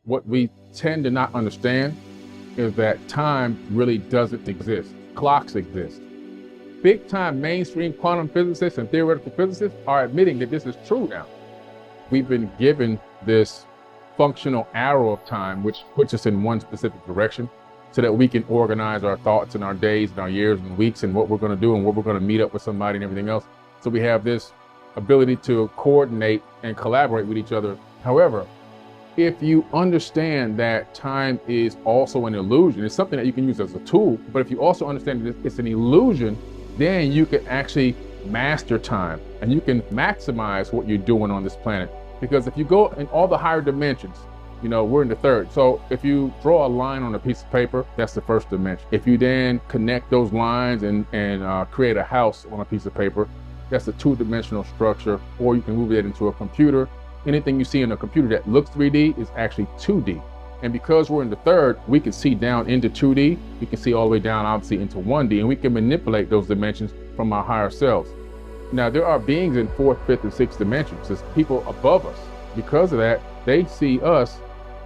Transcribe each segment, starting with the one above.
what we tend to not understand is that time really doesn't exist. Clocks exist. Big time mainstream quantum physicists and theoretical physicists are admitting that this is true now. We've been given this functional arrow of time, which puts us in one specific direction so that we can organize our thoughts and our days and our years and weeks and what we're going to do and what we're going to meet up with somebody and everything else. So we have this ability to coordinate and collaborate with each other. However, if you understand that time is also an illusion, it's something that you can use as a tool, but if you also understand that it's an illusion, then you can actually master time and you can maximize what you're doing on this planet. Because if you go in all the higher dimensions, we're in the third. So if you draw a line on a piece of paper, that's the first dimension. If you then connect those lines and create a house on a piece of paper, that's a two-dimensional structure, or you can move it into a computer. Anything you see in a computer that looks 3D is actually 2D. And because we're in the third, we can see down into 2D, we can see all the way down, obviously, into 1D, and we can manipulate those dimensions from our higher selves. Now, there are beings in fourth, fifth, and sixth dimensions. There's people above us. Because of that, they see us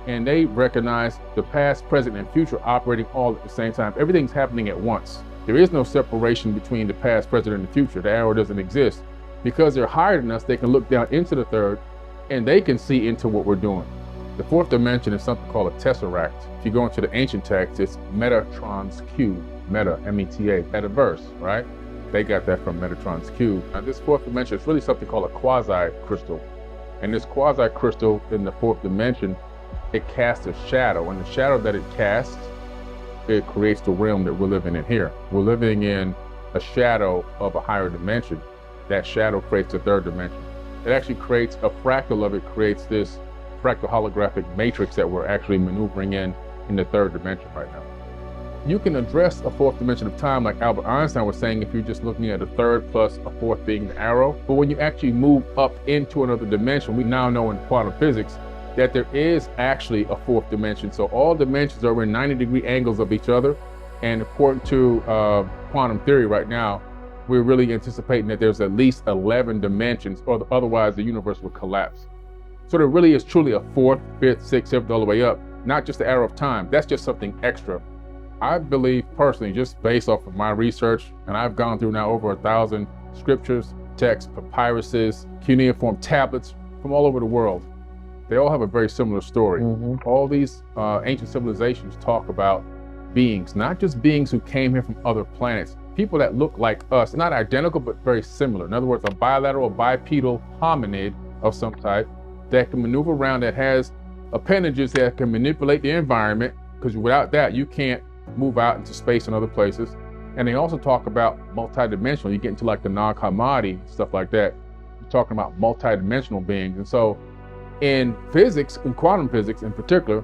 and they recognize the past, present, and future operating all at the same time. Everything's happening at once. There is no separation between the past, present, and the future. The arrow doesn't exist. Because they're higher than us, they can look down into the third and they can see into what we're doing. The fourth dimension is something called a tesseract. If you go into the ancient text, it's Metatron's cube, meta, M-E-T-A, metaverse, right? They got that from Metatron's cube. Now this fourth dimension is really something called a quasi-crystal. And this quasi-crystal in the fourth dimension, it casts a shadow, and the shadow that it casts, it creates the realm that we're living in here. We're living in a shadow of a higher dimension. That shadow creates a third dimension. It actually creates a fractal of it, creates this fractal holographic matrix that we're actually maneuvering in the third dimension right now. You can address a fourth dimension of time like Albert Einstein was saying if you're just looking at a third plus a fourth being the arrow. But when you actually move up into another dimension, we now know in quantum physics that there is actually a fourth dimension. So all dimensions are in 90-degree angles of each other. And according to quantum theory right now, we're really anticipating that there's at least 11 dimensions, or otherwise the universe would collapse. So there really is truly a fourth, fifth, sixth, seventh, all the way up, not just the arrow of time. That's just something extra. I believe personally, just based off of my research, and I've gone through now over 1,000 scriptures, texts, papyruses, cuneiform tablets from all over the world. They all have a very similar story. All these ancient civilizations talk about beings, not just beings who came here from other planets, people that look like us, not identical, but very similar. In other words, a bilateral, bipedal hominid of some type that can maneuver around, that has appendages that can manipulate the environment, because without that, you can't move out into space and other places. And they also talk about multidimensional. You get into like the Nag Hammadi, stuff like that. You're talking about multidimensional beings. And so in physics, in quantum physics in particular,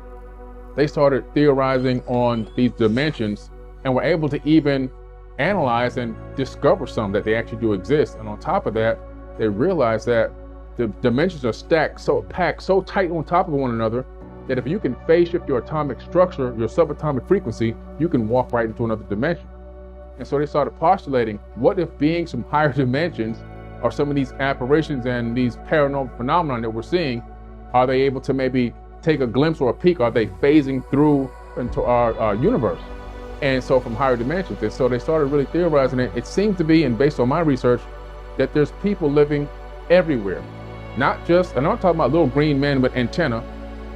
they started theorizing on these dimensions and were able to even analyze and discover some that they actually do exist. And on top of that, they realized that the dimensions are stacked, so packed, so tight on top of one another, that if you can phase shift your atomic structure, your subatomic frequency, you can walk right into another dimension. And so they started postulating, what if beings from higher dimensions or some of these apparitions and these paranormal phenomena that we're seeing, are they able to maybe take a glimpse or a peek? Are they phasing through into our universe? And so from higher dimensions. And so they started really theorizing it. It seems to be, and based on my research, that there's people living everywhere. Not just, and I'm not talking about little green men with antenna.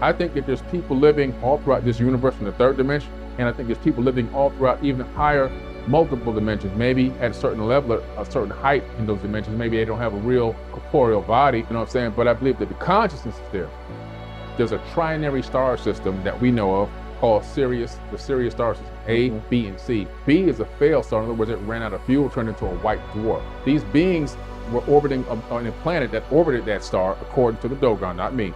I think that there's people living all throughout this universe in the third dimension. And I think there's people living all throughout even higher multiple dimensions, maybe at a certain level, a certain height in those dimensions. Maybe they don't have a real corporeal body, you know what I'm saying? But I believe that the consciousness is there. There's a trinary star system that we know of called Sirius, the Sirius star system, A, B, and C. B is a failed star. In other words, it ran out of fuel, turned into a white dwarf. These beings were orbiting on a planet that orbited that star, according to the Dogon, not me.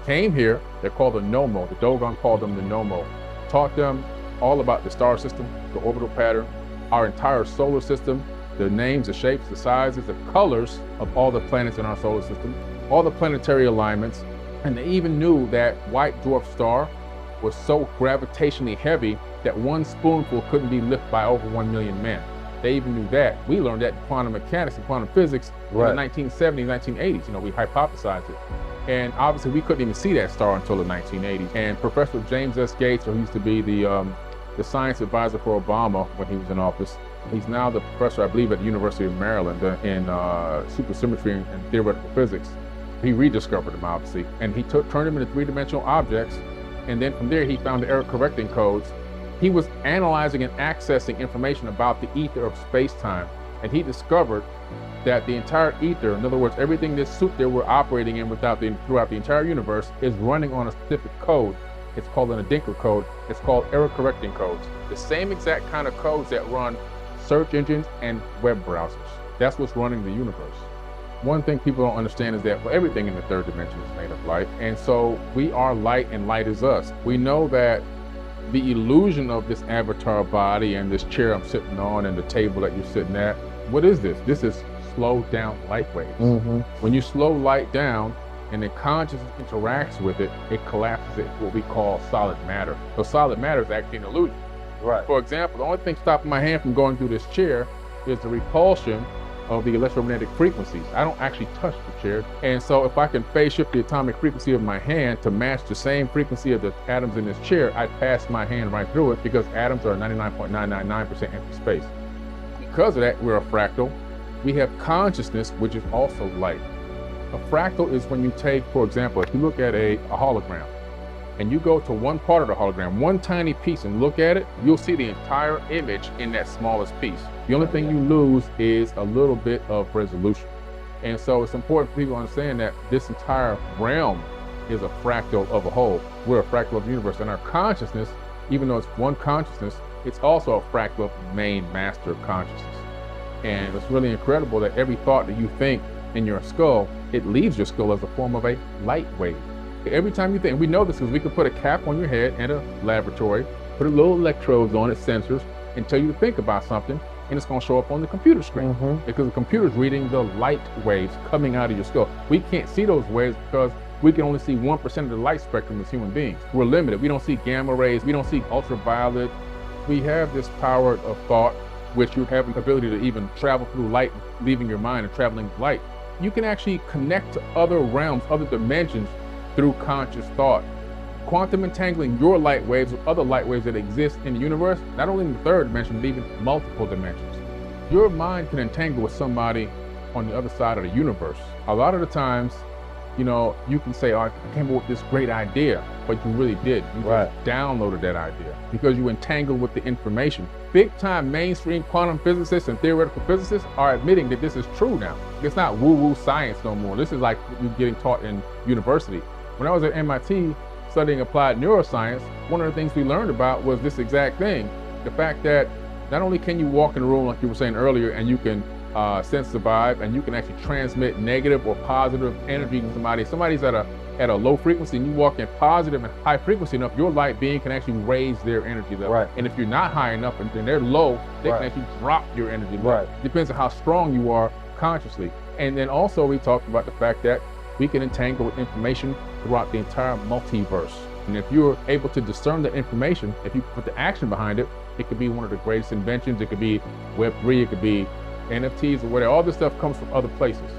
Came here, they're called the Nomo. The Dogon called them the Nomo. Taught them all about the star system, the orbital pattern, our entire solar system, the names, the shapes, the sizes, the colors of all the planets in our solar system, all the planetary alignments. And they even knew that white dwarf star was so gravitationally heavy that one spoonful couldn't be lifted by over 1 million men. They even knew that. We learned that in quantum mechanics and quantum physics in the 1970s, 1980s. You know, we hypothesized it. And obviously we couldn't even see that star until the 1980s. And Professor James S. Gates, who used to be the science advisor for Obama when he was in office, he's now the professor, I believe, at the University of Maryland in supersymmetry and theoretical physics. He rediscovered them, obviously, and he turned them into three-dimensional objects. And then from there, he found the error correcting codes. He was analyzing and accessing information about the ether of space-time, and he discovered that the entire ether, in other words, everything this suit that we're operating in throughout the entire universe, is running on a specific code. It's called an Adinkra code. It's called error correcting codes. The same exact kind of codes that run search engines and web browsers. That's what's running the universe. One thing people don't understand is that everything in the third dimension is made of light. And so we are light and light is us. We know that the illusion of this avatar body and this chair I'm sitting on and the table that you're sitting at, what is this? This is slowed down light waves. Mm-hmm. When you slow light down and the consciousness interacts with it, it collapses it to what we call solid matter. So solid matter is actually an illusion. Right. For example, the only thing stopping my hand from going through this chair is the repulsion of the electromagnetic frequencies. I don't actually touch the chair. And so if I can phase shift the atomic frequency of my hand to match the same frequency of the atoms in this chair, I pass my hand right through it because atoms are 99.999% empty space. Because of that, we're a fractal. We have consciousness, which is also light. A fractal is when you take, for example, if you look at a hologram and you go to one part of the hologram, one tiny piece, and look at it, you'll see the entire image in that smallest piece. The only thing you lose is a little bit of resolution. And so it's important for people to understand that this entire realm is a fractal of a whole. We're a fractal of the universe, and our consciousness, even though it's one consciousness, it's also a fractal of the main master consciousness. And it's really incredible that every thought that you think in your skull, it leaves your skull as a form of a light wave. Every time you think, and we know this because we could put a cap on your head in a laboratory, put a little electrodes on it, sensors, and tell you to think about something, and it's going to show up on the computer screen. Mm-hmm. Because the computer's reading the light waves coming out of your skull. We can't see those waves because we can only see 1% of the light spectrum as human beings. We're limited. We don't see gamma rays. We don't see ultraviolet. We have this power of thought, which you have the ability to even travel through light, leaving your mind and traveling light. You can actually connect to other realms, other dimensions through conscious thought. Quantum entangling your light waves with other light waves that exist in the universe, not only in the third dimension, but even multiple dimensions. Your mind can entangle with somebody on the other side of the universe. A lot of the times, you can say, oh, I came up with this great idea, but you really did. You just downloaded that idea because you entangled with the information. Big time mainstream quantum physicists and theoretical physicists are admitting that this is true now. It's not woo-woo science no more. This is like you getting taught in university. When I was at MIT studying applied neuroscience, one of the things we learned about was this exact thing. The fact that not only can you walk in a room like you were saying earlier and you can sense the vibe and you can actually transmit negative or positive energy to somebody. Somebody's at a low frequency and you walk in positive and high frequency enough, your light being can actually raise their energy level. Right. And if you're not high enough and they're low, they can actually drop your energy level. Right. Depends on how strong you are consciously. And then also we talked about the fact that we can entangle with information throughout the entire multiverse. And if you're able to discern that information, if you put the action behind it, it could be one of the greatest inventions. It could be Web3, it could be NFTs or whatever. All this stuff comes from other places.